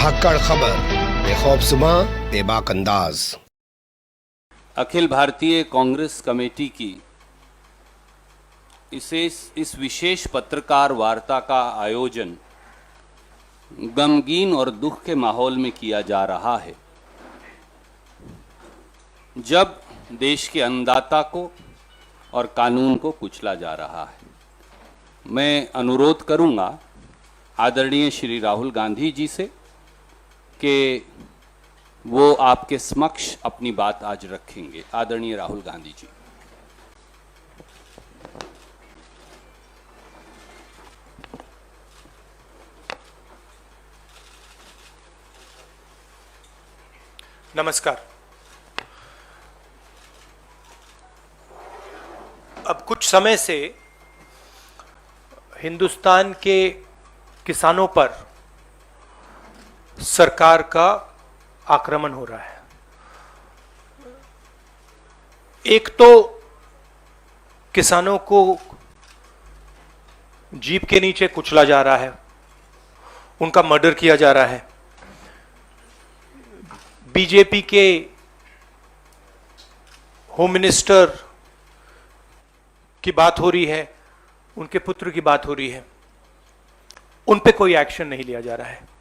धाकड़ खबर बेखौफसमा बेबाक अंदाज। अखिल भारतीय कांग्रेस कमेटी की इस विशेष पत्रकार वार्ता का आयोजन गमगीन और दुख के माहौल में किया जा रहा है, जब देश के अन्नदाता को और कानून को कुचला जा रहा है। मैं अनुरोध करूंगा आदरणीय श्री राहुल गांधी जी से कि वो आपके समक्ष अपनी बात आज रखेंगे। आदरणीय राहुल गांधी जी। नमस्कार। अब कुछ समय से हिंदुस्तान के किसानों पर सरकार का आक्रमण हो रहा है। एक तो किसानों को जीप के नीचे कुचला जा रहा है, उनका मर्डर किया जा रहा है। बीजेपी के होम मिनिस्टर की बात हो रही है, उनके पुत्र की बात हो रही है, उन पे कोई एक्शन नहीं लिया जा रहा है।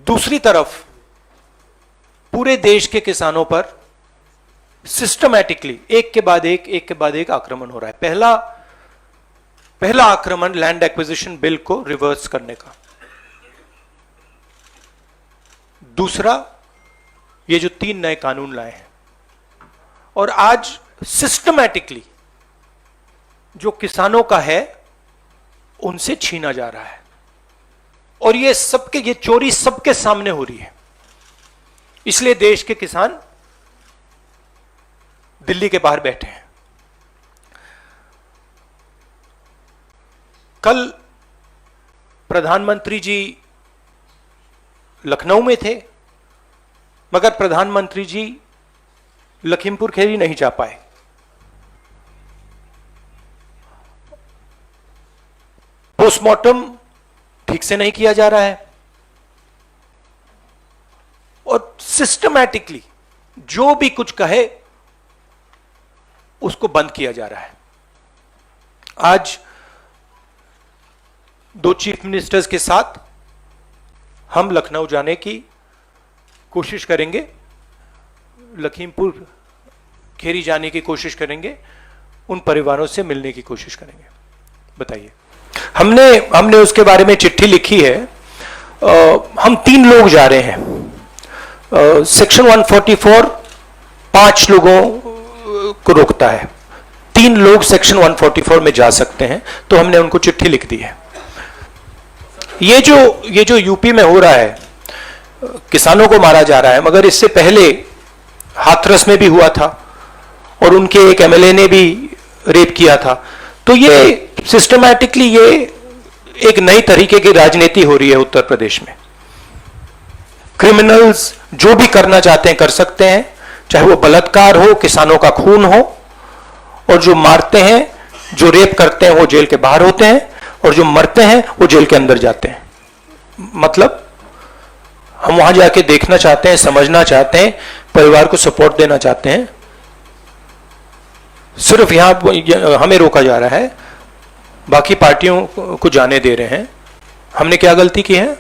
दूसरी तरफ पूरे देश के किसानों पर सिस्टमैटिकली एक के बाद एक आक्रमण हो रहा है। पहला आक्रमण लैंड एक्विजिशन बिल को रिवर्स करने का, दूसरा ये जो 3 नए कानून लाए हैं, और आज सिस्टमैटिकली जो किसानों का है उनसे छीना जा रहा है। और ये चोरी सबके सामने हो रही है। इसलिए देश के किसान दिल्ली के बाहर बैठे हैं। कल प्रधानमंत्री जी लखनऊ में थे, मगर प्रधानमंत्री जी लखीमपुर खीरी नहीं जा पाए। पोस्टमार्टम ठीक से नहीं किया जा रहा है और सिस्टमैटिकली जो भी कुछ कहे उसको बंद किया जा रहा है। आज 2 चीफ मिनिस्टर्स के साथ हम लखनऊ जाने की कोशिश करेंगे, लखीमपुर खीरी जाने की कोशिश करेंगे, उन परिवारों से मिलने की कोशिश करेंगे। बताइए। हमने उसके बारे में चिट्ठी लिखी है। हम 3 लोग जा रहे हैं। सेक्शन 144 5 लोगों को रोकता है, 3 लोग सेक्शन 144 में जा सकते हैं, तो हमने उनको चिट्ठी लिख दी है। ये जो यूपी में हो रहा है, किसानों को मारा जा रहा है, मगर इससे पहले हाथरस में भी हुआ था और उनके एक एमएलए ने भी रेप किया था। तो ये सिस्टमैटिकली ये एक नई तरीके की राजनीति हो रही है उत्तर प्रदेश में। क्रिमिनल्स जो भी करना चाहते हैं कर सकते हैं, चाहे वो बलात्कार हो, किसानों का खून हो, और जो मारते हैं, जो रेप करते हैं वो जेल के बाहर होते हैं, और जो मरते हैं वो जेल के अंदर जाते हैं। मतलब हम वहां जाके देखना चाहते हैं, समझना चाहते हैं, परिवार को सपोर्ट देना चाहते हैं। सिर्फ यहां हमें रोका जा रहा है, बाकी पार्टियों को जाने दे रहे हैं। हमने क्या गलती की है?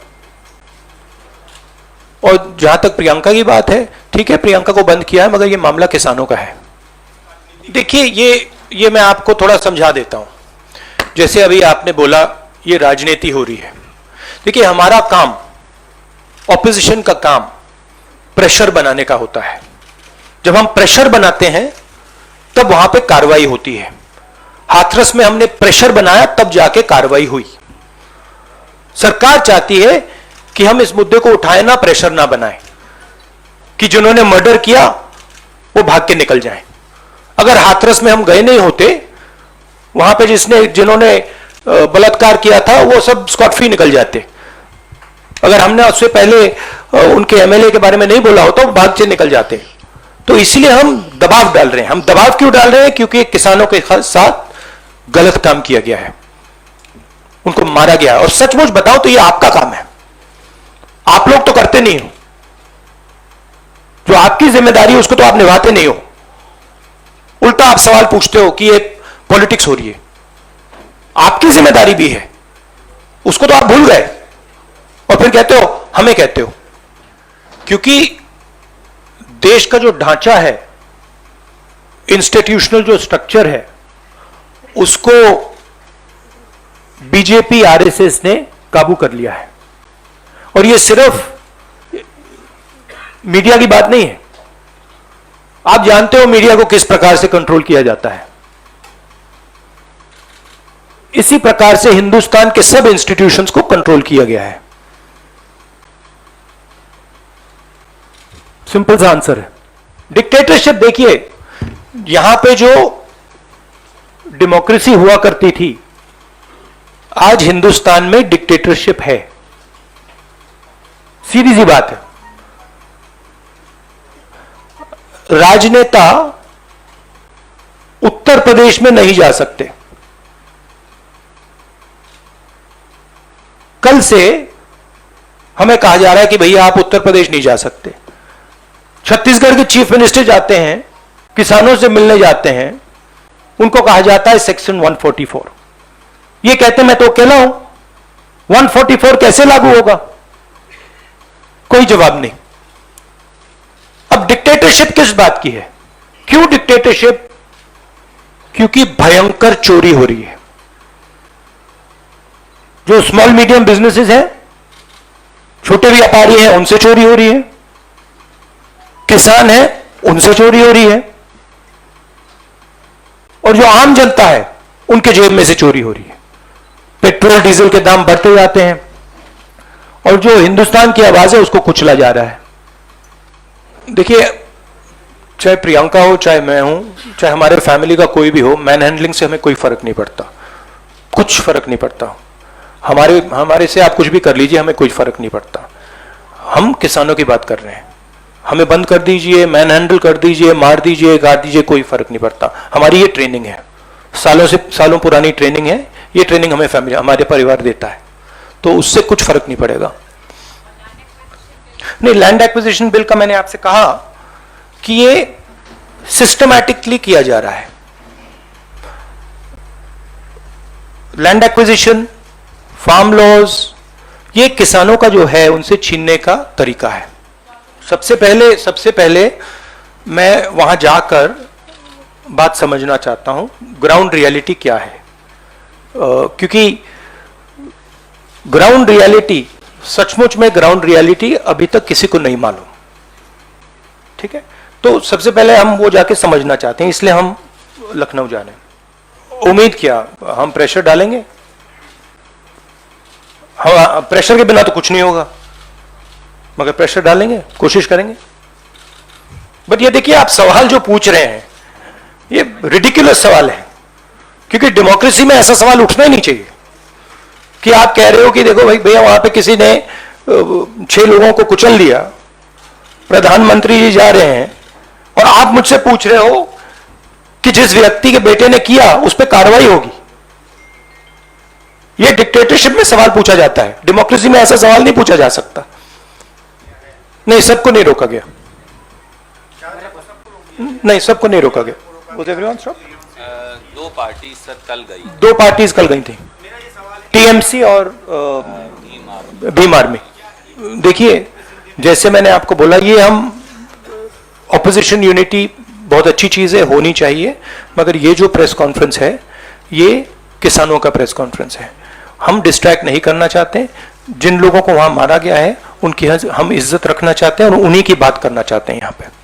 और जहां तक प्रियंका की बात है, ठीक है, प्रियंका को बंद किया है, मगर ये मामला किसानों का है। देखिए, ये मैं आपको थोड़ा समझा देता हूं। जैसे अभी आपने बोला ये राजनीति हो रही है। देखिए, हमारा काम, ऑपोजिशन का काम प्रेशर बनाने का होता है। जब हम प्रेशर बनाते हैं तब वहां पे कार्रवाई होती है। हाथरस में हमने प्रेशर बनाया, तब जाके कार्रवाई हुई। सरकार चाहती है कि हम इस मुद्दे को उठाएं ना, प्रेशर ना बनाएं, कि जिन्होंने मर्डर किया वो भाग के निकल जाएं। अगर हाथरस में हम गए नहीं होते, वहां पे जिन्होंने बलात्कार किया था वो सब स्कॉट फ्री निकल जाते। अगर हमने उससे पहले उनके एमएलए के बारे में नहीं बोला होता, वो भाग से निकल जाते। तो इसलिए हम दबाव डाल रहे हैं। हम दबाव क्यों डाल रहे हैं? क्योंकि किसानों के साथ गलत काम किया गया है। उनको मारा गया। और सचमुच बताओ तो ये आपका काम है, आप लोग तो करते नहीं हो, जो आपकी जिम्मेदारी है उसको तो आप निभाते नहीं हो। उल्टा आप सवाल पूछते हो कि ये पॉलिटिक्स हो रही है, आपकी जिम्मेदारी भी है, उसको तो आप भूल गए और फिर कहते हो हमें कहते हो। क्योंकि देश का जो ढांचा है, इंस्टीट्यूशनल जो स्ट्रक्चर है, उसको बीजेपी आरएसएस ने काबू कर लिया है। और ये सिर्फ मीडिया की बात नहीं है, आप जानते हो मीडिया को किस प्रकार से कंट्रोल किया जाता है। इसी प्रकार से हिंदुस्तान के सब इंस्टीट्यूशंस को कंट्रोल किया गया है। सिंपल सा आंसर है। डिक्टेटरशिप देखिए, यहां पे जो डेमोक्रेसी हुआ करती थी, आज हिंदुस्तान में डिक्टेटरशिप है। सीधी सी बात है। राजनेता उत्तर प्रदेश में नहीं जा सकते। कल से हमें कहा जा रहा है कि भैया आप उत्तर प्रदेश नहीं जा सकते। छत्तीसगढ़ के चीफ मिनिस्टर जाते हैं, किसानों से मिलने जाते हैं, उनको कहा जाता है सेक्शन 144। ये कहते हैं मैं तो अकेला हूं, 144 कैसे लागू होगा? कोई जवाब नहीं। अब डिक्टेटरशिप किस बात की है? क्यों डिक्टेटरशिप? क्योंकि भयंकर चोरी हो रही है। जो स्मॉल मीडियम बिजनेसेस हैं, छोटे व्यापारी हैं, उनसे चोरी हो रही है। किसान हैं, उनसे चोरी हो रही है। और जो आम जनता है, उनके जेब में से चोरी हो रही है। पेट्रोल डीजल के दाम बढ़ते जाते हैं और जो हिंदुस्तान की आवाज है उसको कुचला जा रहा है। देखिए, चाहे प्रियंका हो, चाहे मैं हूं, चाहे हमारे फैमिली का कोई भी हो, मैन हैंडलिंग से हमें कोई फर्क नहीं पड़ता, कुछ फर्क नहीं पड़ता। हमारे से आप कुछ भी कर लीजिए, हमें कोई फर्क नहीं पड़ता। हम किसानों की बात कर रहे हैं। हमें बंद कर दीजिए, मैन हैंडल कर दीजिए, मार दीजिए, गाड़ दीजिए, कोई फर्क नहीं पड़ता। हमारी ये ट्रेनिंग है, सालों पुरानी ट्रेनिंग है। ये ट्रेनिंग हमें फैमिली, हमारे परिवार देता है, तो उससे कुछ फर्क नहीं पड़ेगा। नहीं, लैंड एक्विजिशन बिल का मैंने आपसे कहा कि ये सिस्टमैटिकली किया जा रहा है। लैंड एक्विजिशन, फार्म लॉज, ये किसानों का जो है उनसे छीनने का तरीका है। सबसे पहले मैं वहां जाकर बात समझना चाहता हूं, ग्राउंड रियलिटी क्या है। क्योंकि ग्राउंड रियलिटी, सचमुच में ग्राउंड रियलिटी अभी तक किसी को नहीं मालूम। ठीक है, तो सबसे पहले हम वो जाके समझना चाहते हैं, इसलिए हम लखनऊ जा रहे हैं। उम्मीद क्या, हम प्रेशर डालेंगे? हाँ, प्रेशर के बिना तो कुछ नहीं होगा, मगर प्रेशर डालेंगे, कोशिश करेंगे। बट ये देखिए, आप सवाल जो पूछ रहे हैं ये रिडिकुलस सवाल है, क्योंकि डेमोक्रेसी में ऐसा सवाल उठना ही नहीं चाहिए कि आप कह रहे हो कि देखो भाई भैया वहां पे किसी ने 6 लोगों को कुचल दिया, प्रधानमंत्री जी जा रहे हैं और आप मुझसे पूछ रहे हो कि जिस व्यक्ति के बेटे ने किया उस पर कार्रवाई होगी। यह डिक्टेटरशिप में सवाल पूछा जाता है, डेमोक्रेसी में ऐसा सवाल नहीं पूछा जा सकता। नहीं, सबको नहीं रोका गया, नहीं सबको नहीं रोका गया। दो पार्टी सर कल गई, 2 पार्टीज कल गई थी, टीएमसी और भीम आर्मी। देखिए, जैसे मैंने आपको बोला, ये हम ऑपोजिशन यूनिटी बहुत अच्छी चीज है, होनी चाहिए, मगर ये जो प्रेस कॉन्फ्रेंस है ये किसानों का प्रेस कॉन्फ्रेंस है। हम डिस्ट्रैक्ट नहीं करना चाहते। जिन लोगों को वहां मारा गया है उनकी हम इज्जत रखना चाहते हैं और उन्हीं की बात करना चाहते हैं यहाँ पे।